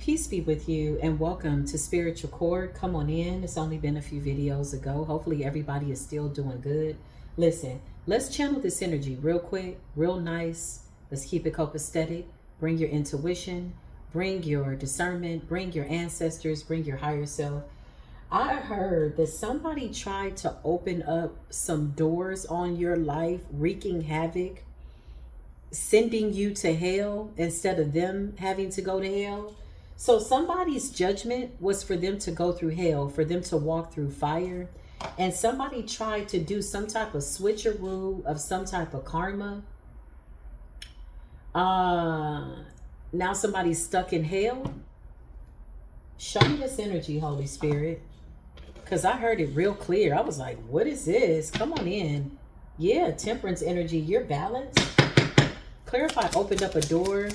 Peace be with you and welcome to Spiritual Court. Come on in. It's only been a few videos ago. Hopefully everybody is still doing good. Listen, let's channel this energy real quick, real nice. Let's keep it copacetic. Bring your intuition, bring your discernment, bring your ancestors, bring your higher self. I heard that somebody tried to open up some doors on your life, wreaking havoc, sending you to hell instead of them having to go to hell. So somebody's judgment was for them to go through hell, for them to walk through fire. And somebody tried to do some type of switcheroo of some type of karma. Now somebody's stuck in hell. Show me this energy, Holy Spirit. Because I heard it real clear. I was like, what is this? Come on in. Yeah, temperance energy. You're balanced. Clarify opened up a door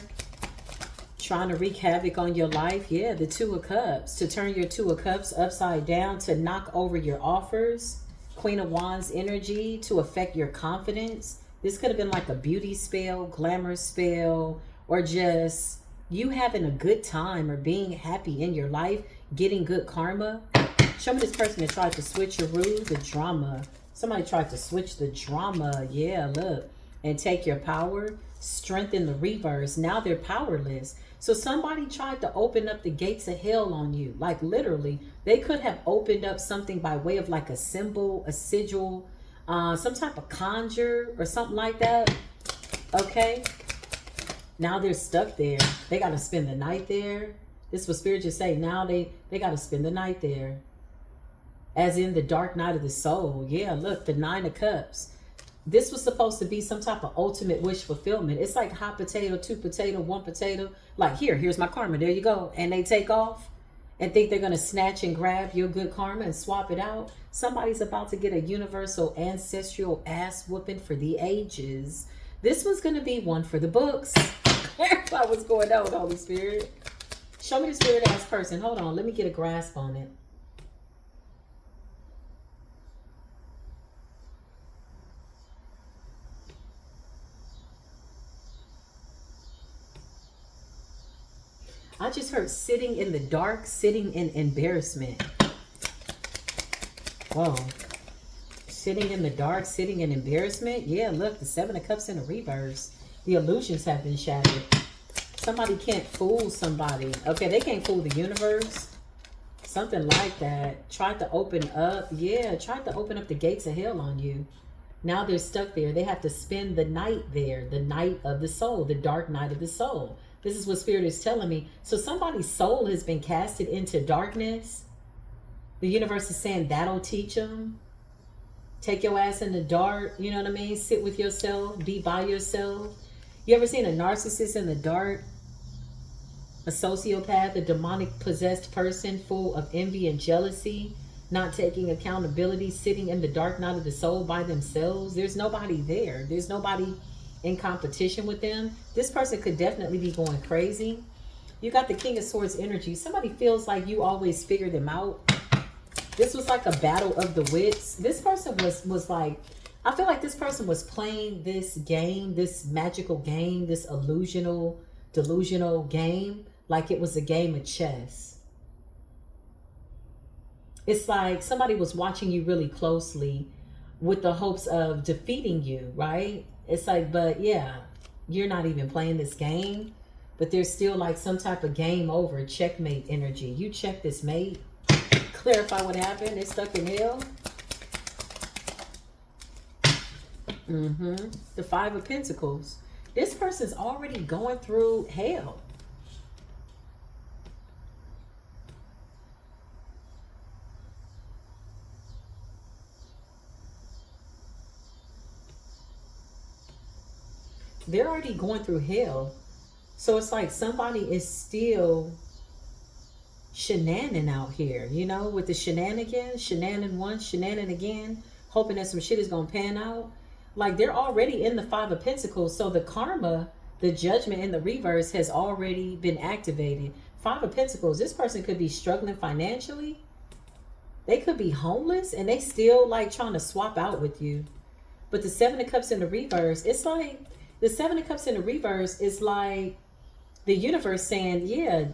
trying to wreak havoc on your life. Yeah, the Two of Cups. To turn your Two of Cups upside down, to knock over your offers. Queen of Wands energy to affect your confidence. This could have been like a beauty spell, glamour spell, or just you having a good time or being happy in your life, getting good karma. Show me this person that tried to switch your rule, the drama. Somebody tried to switch the drama. Yeah, look. And take your power, strengthen the reverse. Now they're powerless. So somebody tried to open up the gates of hell on you. Like literally, they could have opened up something by way of like a symbol, a sigil, some type of conjure or something like that. Okay. Now they're stuck there. They got to spend the night there. This is what Spirit just say. Now they got to spend the night there. As in the dark night of the soul. Yeah, look, the Nine of Cups. This was supposed to be some type of ultimate wish fulfillment. It's like hot potato, two potato, one potato. Like, here's my karma. There you go. And they take off and think they're going to snatch and grab your good karma and swap it out. Somebody's about to get a universal ancestral ass whooping for the ages. This was going to be one for the books. Clarify what's going on, Holy Spirit. Show me the spirit ass person. Hold on. Let me get a grasp on it. I just heard sitting in the dark, sitting in embarrassment. Whoa. Sitting in the dark, sitting in embarrassment. Yeah, look, the Seven of Cups in the reverse. The illusions have been shattered. Somebody can't fool somebody. Okay, they can't fool the universe. Something like that. Tried to open up. Yeah, tried to open up the gates of hell on you. Now they're stuck there. They have to spend the night there. The night of the soul. The dark night of the soul. This is what Spirit is telling me. So somebody's soul has been casted into darkness. The universe is saying that'll teach them. Take your ass in the dark. You know what I mean? Sit with yourself. Be by yourself. You ever seen a narcissist in the dark? A sociopath, a demonic possessed person full of envy and jealousy, not taking accountability, sitting in the dark night of the soul by themselves. There's nobody there. There's nobody in competition with them. This person could definitely be going crazy. You got the King of Swords energy. Somebody feels like you always figure them out. This was like a battle of the wits. This person was like, I feel like this person was playing this game, this magical game, this delusional game, like it was a game of chess. It's like somebody was watching you really closely with the hopes of defeating you, right? It's like, but yeah, you're not even playing this game, but there's still like some type of game over, checkmate energy. You check this mate. Clarify what happened. They're stuck in hell. The Five of Pentacles. This person's already going through hell. They're already going through hell. So it's like somebody is still shenaning out here, you know, with the shenanigans, shenaning once, shenaning again, hoping that some shit is going to pan out. Like they're already in the Five of Pentacles. So the karma, the judgment in the reverse has already been activated. Five of Pentacles, this person could be struggling financially. They could be homeless and they still like trying to swap out with you. But the Seven of Cups in the reverse, it's like, the Seven of Cups in the reverse is like the universe saying, yeah,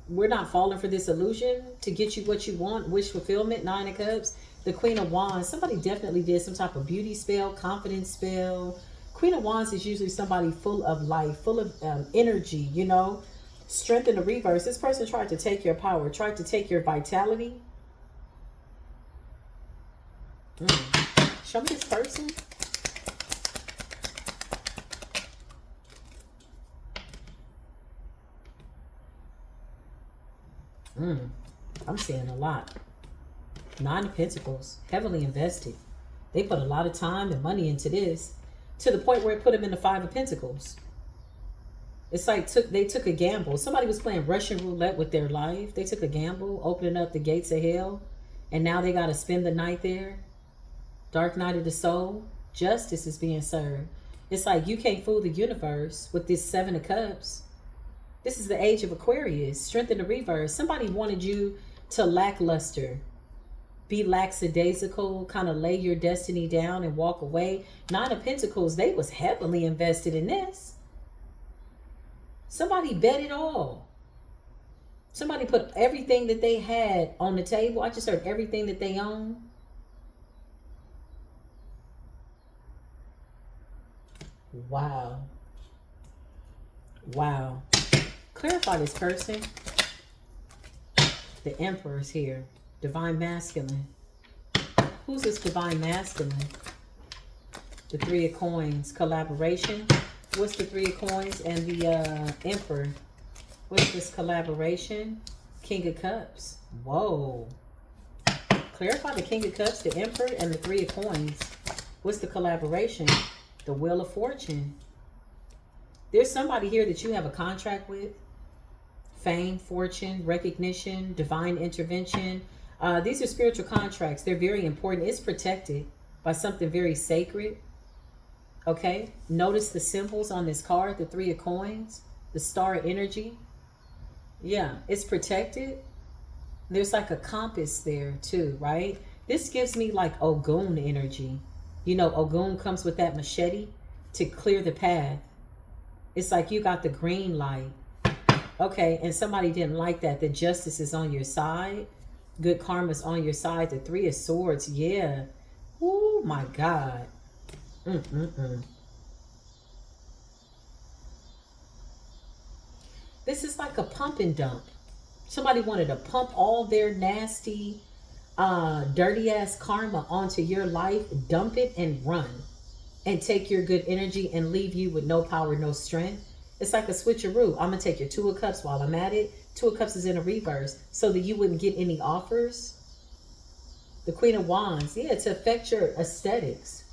we're not falling for this illusion to get you what you want. Wish fulfillment, 9 of Cups. The Queen of Wands, somebody definitely did some type of beauty spell, confidence spell. Queen of Wands is usually somebody full of life, full of energy, you know. Strength in the reverse. This person tried to take your power, tried to take your vitality. Show me this person. I'm seeing a lot. 9 of Pentacles, heavily invested. They put a lot of time and money into this to the point where it put them in the 5 of Pentacles. It's like they took a gamble. Somebody was playing Russian roulette with their life. They took a gamble, opening up the gates of hell. And now they got to spend the night there. Dark night of the soul. Justice is being served. It's like you can't fool the universe with this 7 of Cups. This is the age of Aquarius. Strength in the reverse. Somebody wanted you to lackluster. Be lackadaisical, kind of lay your destiny down and walk away. 9 of Pentacles, they was heavily invested in this. Somebody bet it all. Somebody put everything that they had on the table. I just heard everything that they own. Wow. Wow. Clarify this person. The Emperor's here. Divine Masculine. Who's this Divine Masculine? The 3 of Coins. Collaboration. What's the 3 of Coins and the Emperor? What's this collaboration? King of Cups. Whoa. Clarify the King of Cups, the Emperor, and the 3 of Coins. What's the collaboration? The Wheel of Fortune. There's somebody here that you have a contract with. Fame, fortune, recognition, divine intervention. These are spiritual contracts. They're very important. It's protected by something very sacred. Okay? Notice the symbols on this card, the 3 of Coins, the Star of Energy. Yeah, it's protected. There's like a compass there too, right? This gives me like Ogun energy. You know, Ogun comes with that machete to clear the path. It's like you got the green light. Okay, and somebody didn't like that. The justice is on your side. Good karma's on your side. The 3 of Swords, yeah. Oh my God. This is like a pump and dump. Somebody wanted to pump all their nasty, dirty ass karma onto your life, dump it and run. And take your good energy and leave you with no power, no strength. It's like a switcheroo. I'm going to take your 2 of Cups while I'm at it. 2 of Cups is in a reverse so that you wouldn't get any offers. The Queen of Wands. Yeah, to affect your aesthetics.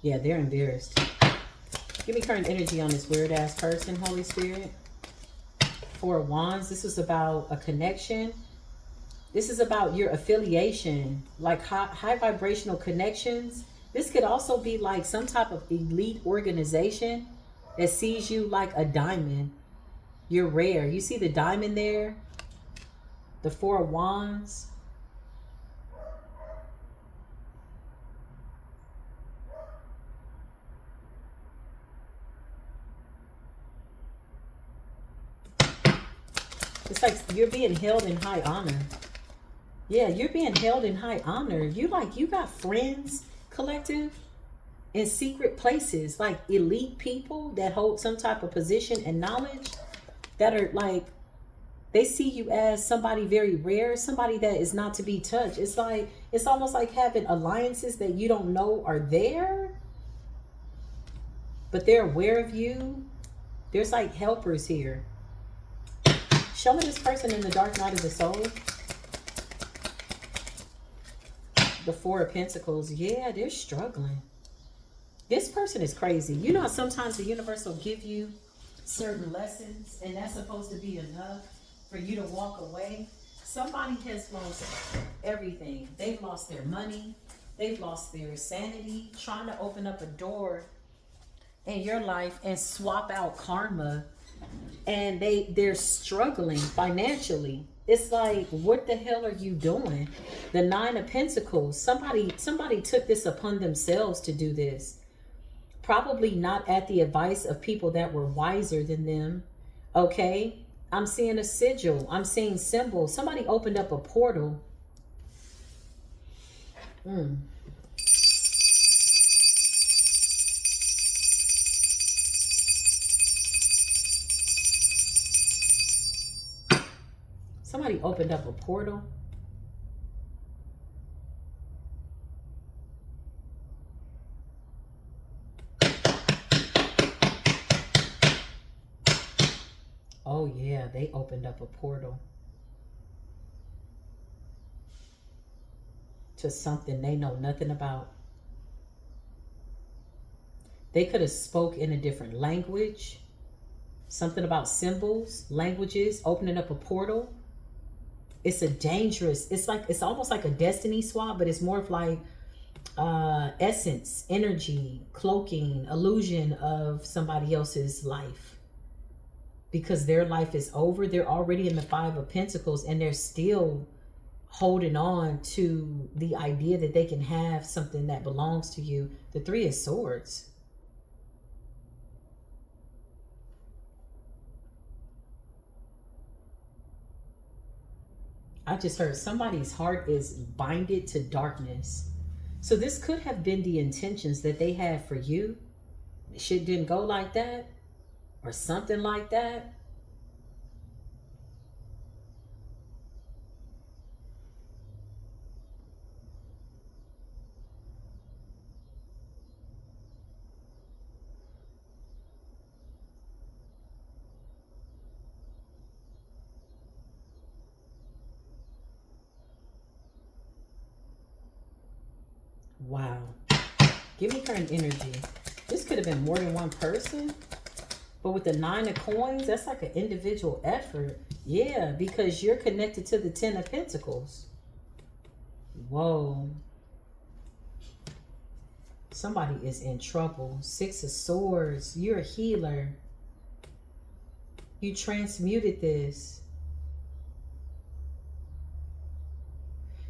Yeah, they're embarrassed. Give me current energy on this weird ass person, Holy Spirit. 4 of Wands. This is about a connection. This is about your affiliation, like high vibrational connections. This could also be like some type of elite organization that sees you like a diamond. You're rare. You see the diamond there? The 4 of Wands. It's like you're being held in high honor. Yeah, you're being held in high honor. You got friends, collective, in secret places, like elite people that hold some type of position and knowledge that are like, they see you as somebody very rare, somebody that is not to be touched. It's like, it's almost like having alliances that you don't know are there, but they're aware of you. There's like helpers here. Show me this person in the dark night of the soul. The 4 of Pentacles. Yeah, they're struggling. This person is crazy. You know, sometimes the universe will give you certain lessons, and that's supposed to be enough for you to walk away. Somebody has lost everything. They've lost their money. They've lost their sanity, trying to open up a door in your life and swap out karma and they're struggling financially. It's like, what the hell are you doing? The Nine of Pentacles. Somebody took this upon themselves to do this. Probably not at the advice of people that were wiser than them. Okay? I'm seeing a sigil. I'm seeing symbols. Somebody opened up a portal. Somebody opened up a portal. Oh yeah, they opened up a portal to something they know nothing about. They could have spoke in a different language. Something about symbols, languages, opening up a portal. It's a dangerous, it's almost like a destiny swap, but it's more of like essence, energy, cloaking, illusion of somebody else's life. Because their life is over. They're already in the Five of Pentacles and they're still holding on to the idea that they can have something that belongs to you. The Three of Swords. I just heard somebody's heart is binded to darkness. So this could have been the intentions that they had for you. Shit didn't go like that, or something like that. Wow. Give me current energy. This could have been more than one person. But with the Nine of Coins, that's like an individual effort. Yeah, because you're connected to the Ten of Pentacles. Whoa. Somebody is in trouble. Six of Swords. You're a healer. You transmuted this.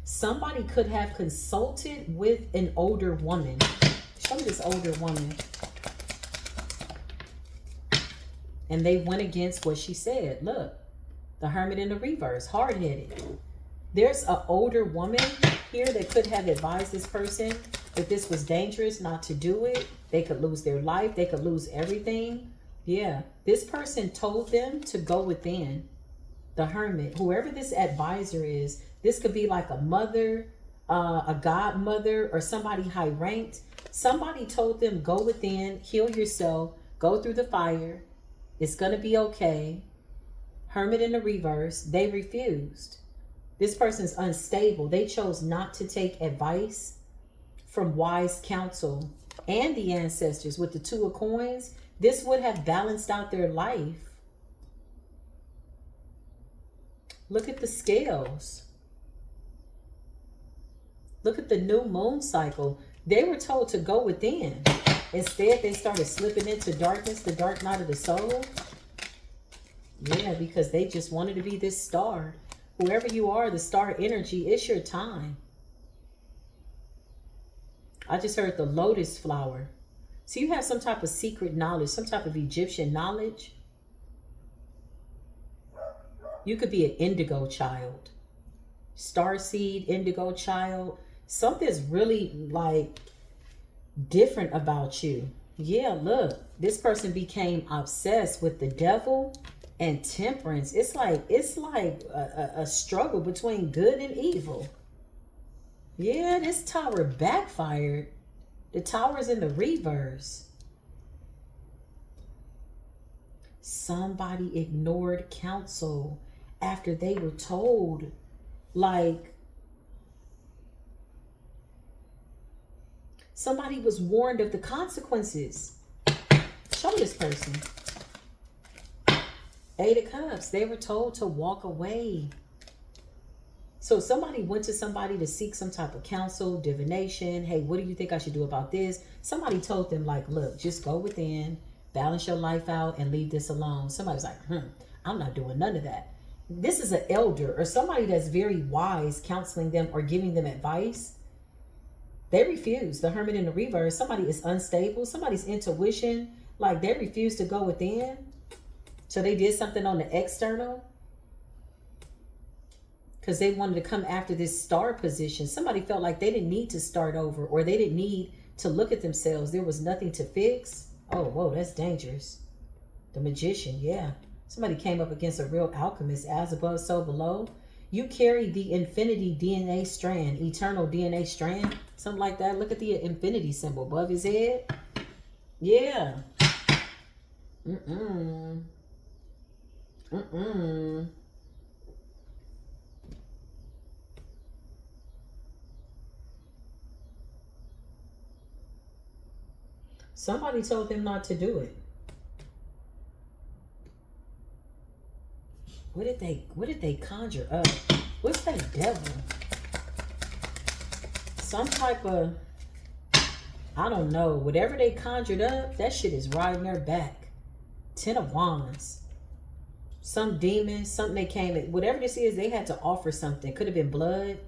Somebody could have consulted with an older woman. Show me this older woman. And they went against what she said. Look, the Hermit in the reverse, hard-headed. There's an older woman here that could have advised this person that this was dangerous, not to do it. They could lose their life. They could lose everything. Yeah, this person told them to go within. The Hermit, whoever this advisor is, this could be like a mother, a godmother, or somebody high ranked. Somebody told them, go within, heal yourself, go through the fire. It's going to be okay. Hermit in the reverse. They refused. This person's unstable. They chose not to take advice from wise counsel and the ancestors. With the Two of Coins, this would have balanced out their life. Look at the scales. Look at the new moon cycle. They were told to go within. Instead, they started slipping into darkness, the dark night of the soul. Yeah, because they just wanted to be this star. Whoever you are, the star energy, it's your time. I just heard the lotus flower. So you have some type of secret knowledge, some type of Egyptian knowledge. You could be an indigo child. Starseed, indigo child. Something's really like different about you. Yeah, look, this person became obsessed with the devil and temperance. It's like a struggle between good and evil. Yeah, this tower backfired. The tower's in the reverse. Somebody ignored counsel after they were told, like, somebody was warned of the consequences. Show me this person. Eight of Cups. They were told to walk away. So somebody went to somebody to seek some type of counsel, divination. Hey, what do you think I should do about this? Somebody told them, like, look, just go within, Balance your life out and leave this alone. Somebody's like, I'm not doing none of that. This is an elder or somebody that's very wise counseling them or giving them advice. They refuse. The Hermit in the reverse. Somebody is unstable. Somebody's intuition, like they refuse to go within. So they did something on the external because they wanted to come after this star position. Somebody felt like they didn't need to start over, or they didn't need to look at themselves. There was nothing to fix. Oh, whoa, that's dangerous. The Magician, yeah. Somebody came up against a real alchemist. As above, so below. You carry the infinity DNA strand, eternal DNA strand, something like that. Look at the infinity symbol above his head. Yeah. Somebody told them not to do it. What did they conjure up? What's that devil? Some type of, I don't know. Whatever they conjured up, that shit is riding their back. 10 of Wands. Some demon, something they came at. Whatever this is, they had to offer something. Could have been blood.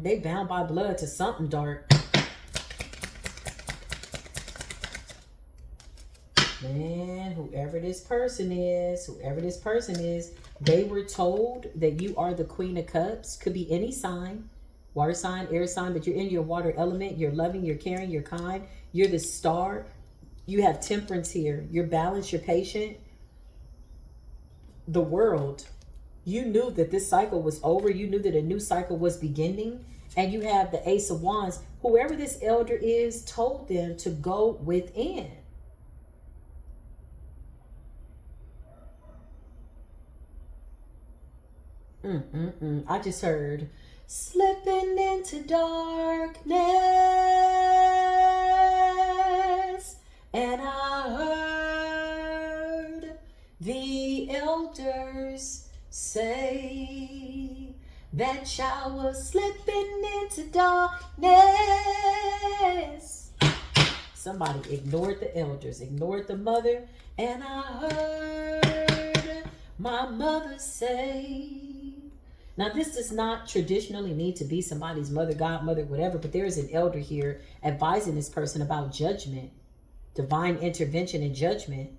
They bound by blood to something dark. Man, whoever this person is, they were told that you are the Queen of Cups. Could be any sign, water sign, air sign, but you're in your water element. You're loving, you're caring, you're kind. You're the star. You have temperance here. You're balanced, you're patient. The World. You knew that this cycle was over. You knew that a new cycle was beginning. And you have the Ace of Wands. Whoever this elder is told them to go within. I just heard slipping into darkness, and I heard the elders say that child was slipping into darkness. Somebody ignored the elders, ignored the mother, and I heard my mother say. Now, this does not traditionally need to be somebody's mother, godmother, whatever, but there is an elder here advising this person about judgment, divine intervention and judgment.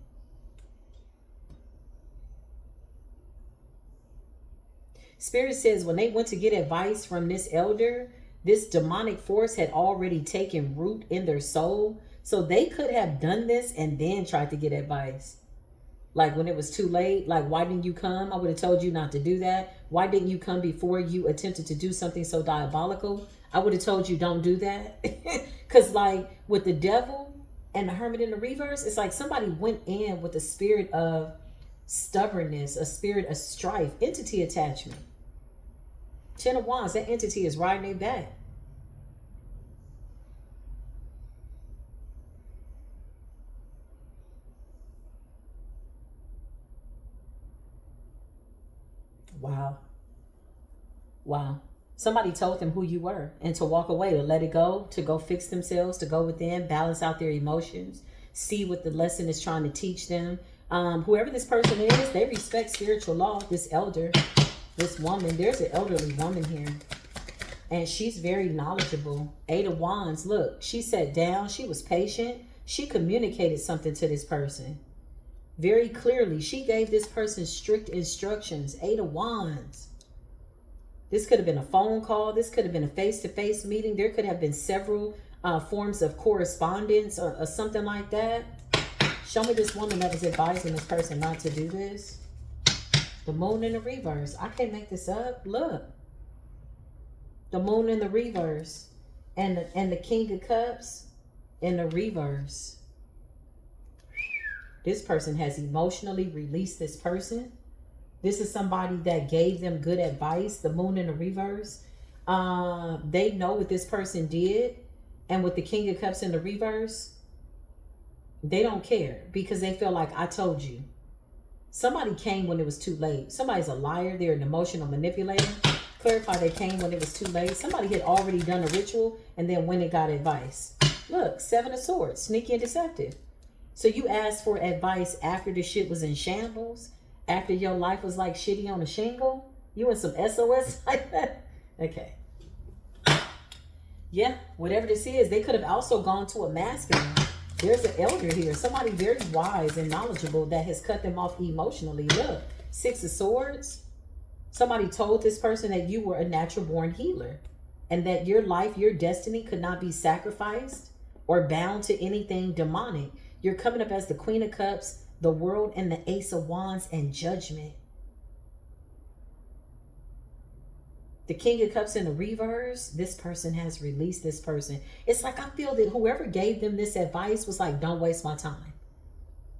Spirit says when they went to get advice from this elder, this demonic force had already taken root in their soul. So they could have done this and then tried to get advice. Like when it was too late, like, why didn't you come? I would have told you not to do that. Why didn't you come before you attempted to do something so diabolical? I would have told you don't do that. Because like with the devil and the Hermit in the reverse, it's like somebody went in with a spirit of stubbornness, a spirit of strife, entity attachment. 10 of Wands, that entity is riding their back. Wow. Wow. Somebody told them who you were and to walk away, to let it go, to go fix themselves, to go within, balance out their emotions, see what the lesson is trying to teach them. Whoever this person is, they respect spiritual law. This elder, this woman, there's an elderly woman here. And she's very knowledgeable. 8 of Wands, look, she sat down. She was patient. She communicated something to this person. Very clearly, she gave this person strict instructions. 8 of Wands. This could have been a phone call. This could have been a face-to-face meeting. There could have been several forms of correspondence or something like that. Show me this woman that was advising this person not to do this. The Moon in the reverse. I can't make this up. Look. The Moon in the reverse. And the King of Cups in the reverse. This person has emotionally released this person. This is somebody that gave them good advice. The Moon in the reverse. They know what this person did. And with the King of Cups in the reverse, they don't care because they feel like I told you. Somebody came when it was too late. Somebody's a liar. They're an emotional manipulator. Clarify, they came when it was too late. Somebody had already done a ritual and then went and got advice. Look, 7 of Swords, sneaky and deceptive. So you asked for advice after the shit was in shambles, after your life was like shitty on a shingle. You in some SOS like that? Okay. Yeah, whatever this is, they could have also gone to a masculine. There's an elder here, somebody very wise and knowledgeable that has cut them off emotionally. Look, 6 of Swords. Somebody told this person that you were a natural born healer and that your life, your destiny could not be sacrificed or bound to anything demonic. You're coming up as the Queen of Cups, the World, and the Ace of Wands and Judgment. The King of Cups in the reverse, this person has released this person. It's like I feel that whoever gave them this advice was like, don't waste my time.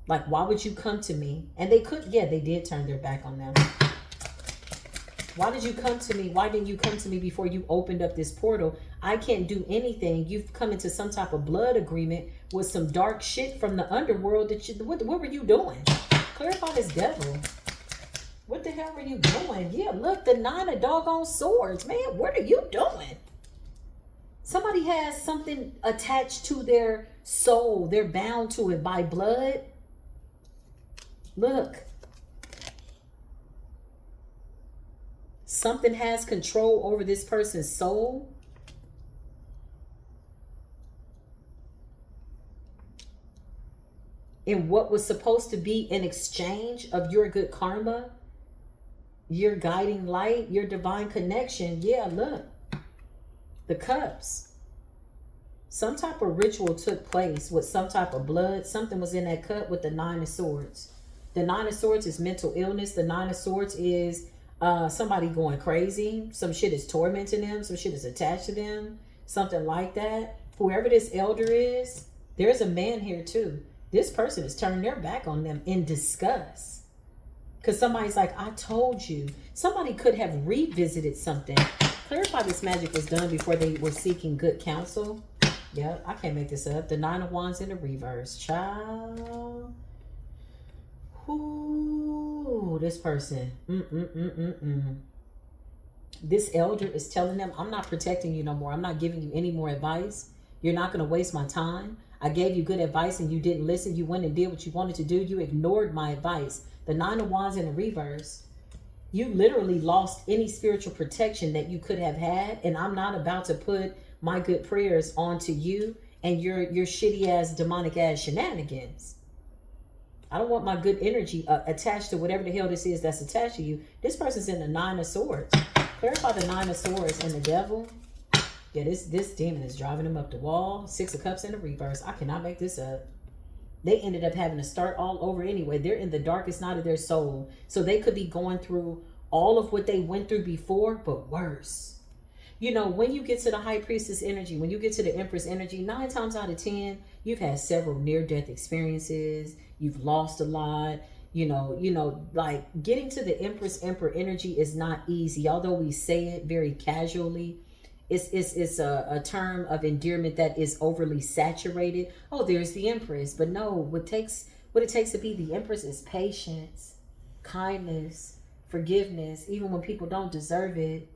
Like, why would you come to me? And they could, yeah, they did turn their back on them. Why did you come to me? Why didn't you come to me before you opened up this portal? I can't do anything. You've come into some type of blood agreement with some dark shit from the underworld. That you, what were you doing? Clarify this devil. What the hell were you doing? Yeah, look, the 9 of doggone swords. Man, what are you doing? Somebody has something attached to their soul. They're bound to it by blood. Look. Something has control over this person's soul. In what was supposed to be an exchange of your good karma, your guiding light, your divine connection. Yeah, look. The cups. Some type of ritual took place with some type of blood. Something was in that cup with the 9 of Swords. The 9 of Swords is mental illness. The 9 of Swords is somebody going crazy. Some shit is tormenting them. Some shit is attached to them. Something like that. Whoever this elder is, there's a man here too. This person is turning their back on them in disgust. Because somebody's like, I told you. Somebody could have revisited something. Clarify this magic was done before they were seeking good counsel. Yeah, I can't make this up. The 9 of Wands in the reverse. Child. Ooh, this person. This elder is telling them, I'm not protecting you no more. I'm not giving you any more advice. You're not going to waste my time. I gave you good advice and you didn't listen. You went and did what you wanted to do. You ignored my advice. The 9 of Wands in the reverse. You literally lost any spiritual protection that you could have had. And I'm not about to put my good prayers onto you and your shitty ass, demonic ass shenanigans. I don't want my good energy attached to whatever the hell this is that's attached to you. This person's in the 9 of Swords. Clarify the 9 of Swords and the devil. Yeah, this demon is driving them up the wall. 6 of Cups in the reverse. I cannot make this up. They ended up having to start all over anyway. They're in the darkest night of their soul. So they could be going through all of what they went through before, but worse. You know, when you get to the High Priestess energy, when you get to the Empress energy, 9 times out of 10, you've had several near-death experiences. You've lost a lot. You know, like getting to the Empress-Emperor energy is not easy. Although we say it very casually, it's a term of endearment that is overly saturated. Oh, there's the Empress. But no, what it takes to be the Empress is patience, kindness, forgiveness, even when people don't deserve it.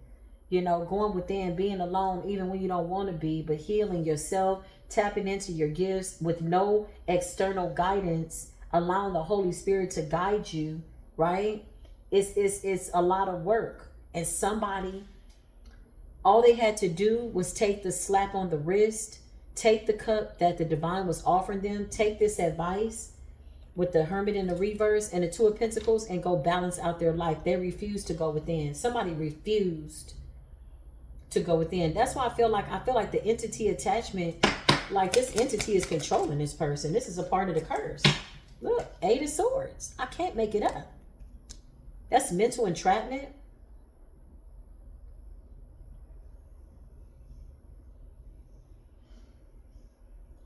You know, going within, being alone, even when you don't want to be, but healing yourself, tapping into your gifts with no external guidance, allowing the Holy Spirit to guide you, right? It's a lot of work. And somebody, all they had to do was take the slap on the wrist, take the cup that the divine was offering them, take this advice with the Hermit in the reverse and the 2 of Pentacles and go balance out their life. They refused to go within. Somebody refused to go within. That's why I feel like the entity attachment, like this entity is controlling this person. This is a part of the curse. Look, 8 of Swords. I can't make it up. That's mental entrapment.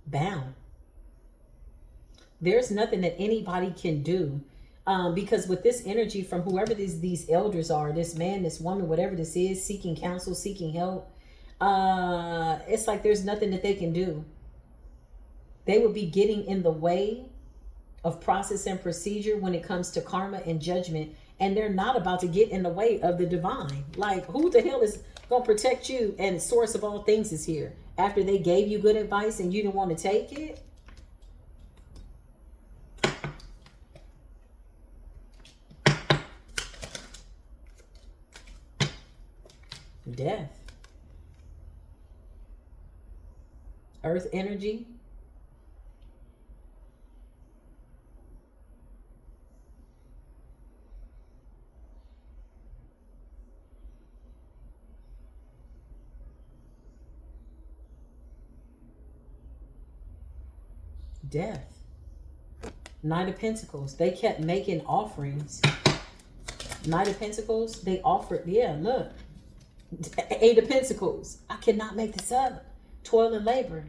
Bound. There's nothing that anybody can do. Because with this energy from whoever these elders are, this man, this woman, whatever this is, seeking counsel, seeking help, it's like there's nothing that they can do. They would be getting in the way of process and procedure when it comes to karma and judgment, and they're not about to get in the way of the divine. Like, who the hell is going to protect you? And the source of all things is here. after they gave you good advice and you didn't want to take it? Death. Earth energy. Death. Knight of Pentacles. They kept making offerings. Knight of Pentacles, they offered, yeah, look. Eight of Pentacles. I cannot make this up. Toil and labor.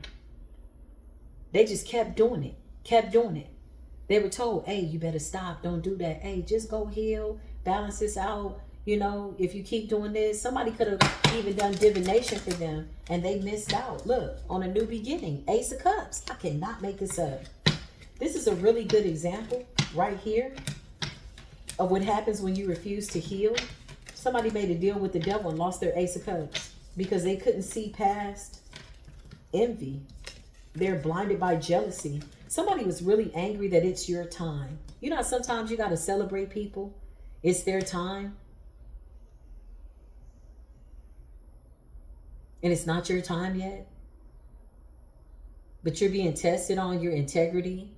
They just kept doing it. Kept doing it. They were told, hey, you better stop. Don't do that. Hey, just go heal. Balance this out. You know, if you keep doing this, somebody could have even done divination for them and they missed out. Look, on a new beginning. Ace of Cups. I cannot make this up. This is a really good example right here of what happens when you refuse to heal. Somebody made a deal with the devil and lost their Ace of Cups because they couldn't see past envy. They're blinded by jealousy. Somebody was really angry that it's your time. You know, sometimes you got to celebrate people. It's their time. And it's not your time yet. But you're being tested on your integrity.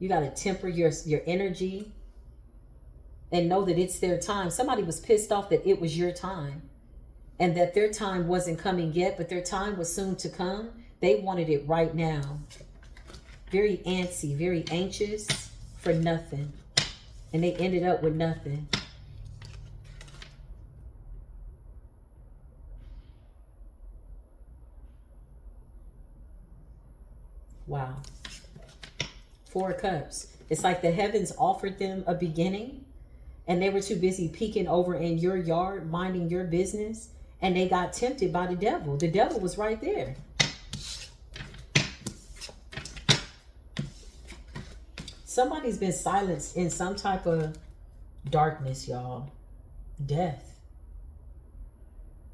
You got to temper your energy. And know that it's their time. Somebody was pissed off that it was your time. And that their time wasn't coming yet. But their time was soon to come. They wanted it right now. Very antsy. Very anxious for nothing. And they ended up with nothing. Wow. Four of Cups. It's like the heavens offered them a beginning. And they were too busy peeking over in your yard, minding your business. And they got tempted by the devil. The devil was right there. Somebody's been silenced in some type of darkness, y'all. Death.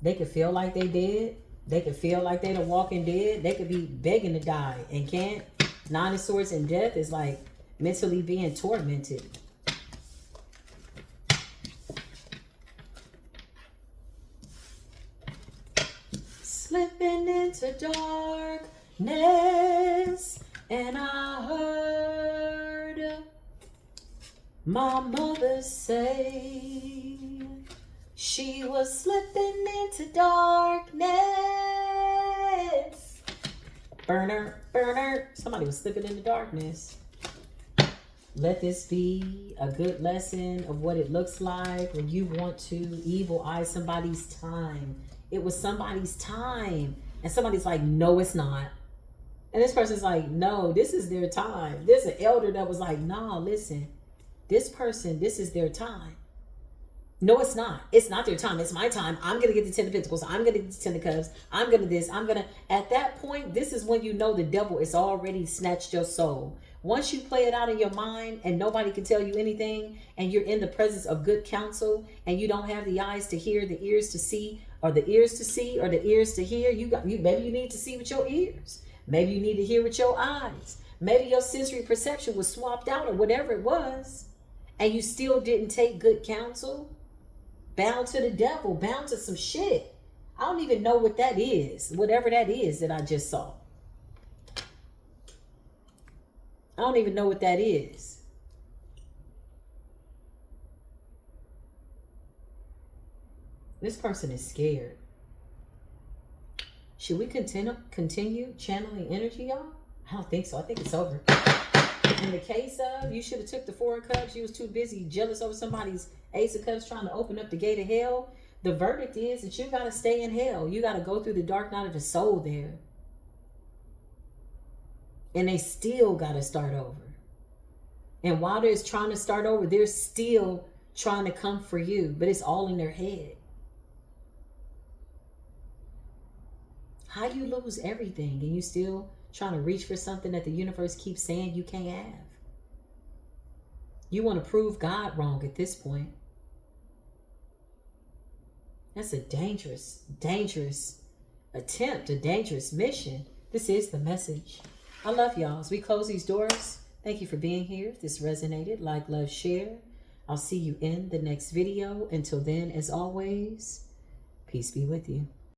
They could feel like they dead. They could feel like they the walking dead. They could be begging to die and can't. Nine of Swords and death is like mentally being tormented. Slipping into darkness, and I heard my mother say she was slipping into darkness. Burner, burner. Somebody was slipping into darkness. Let this be a good lesson of what it looks like when you want to evil eye somebody's time. It was somebody's time. And somebody's like, no, it's not. And this person's like, no, this is their time. There's an elder that was like, nah, listen. This person, this is their time. No, it's not. It's not their time. It's my time. I'm going to get the 10 of Pentacles. I'm going to get the 10 of Cups. I'm going to this. I'm going to... At that point, this is when you know the devil is already snatched your soul. Once you play it out in your mind and nobody can tell you anything and you're in the presence of good counsel and you don't have the eyes to hear, the ears to see, or the ears to see, or the ears to hear, maybe you need to see with your ears. Maybe you need to hear with your eyes. Maybe your sensory perception was swapped out or whatever it was and you still didn't take good counsel. Bound to the devil, bound to some shit. I don't even know what that is. Whatever that is that I just saw. I don't even know what that is. This person is scared. Should we continue channeling energy, y'all? I don't think so. I think it's over. In the case of, you should have took the 4 of Cups. You was too busy jealous over somebody's Ace of Cups trying to open up the gate of hell. The verdict is that you got to stay in hell. You got to go through the dark night of the soul there. And they still got to start over. And while they're trying to start over, they're still trying to come for you. But it's all in their head. How you lose everything and you still trying to reach for something that the universe keeps saying you can't have? You want to prove God wrong at this point. That's a dangerous, dangerous attempt, a dangerous mission. This is the message. I love y'all. As we close these doors, thank you for being here. If this resonated, like, love, share. I'll see you in the next video. Until then, as always, peace be with you.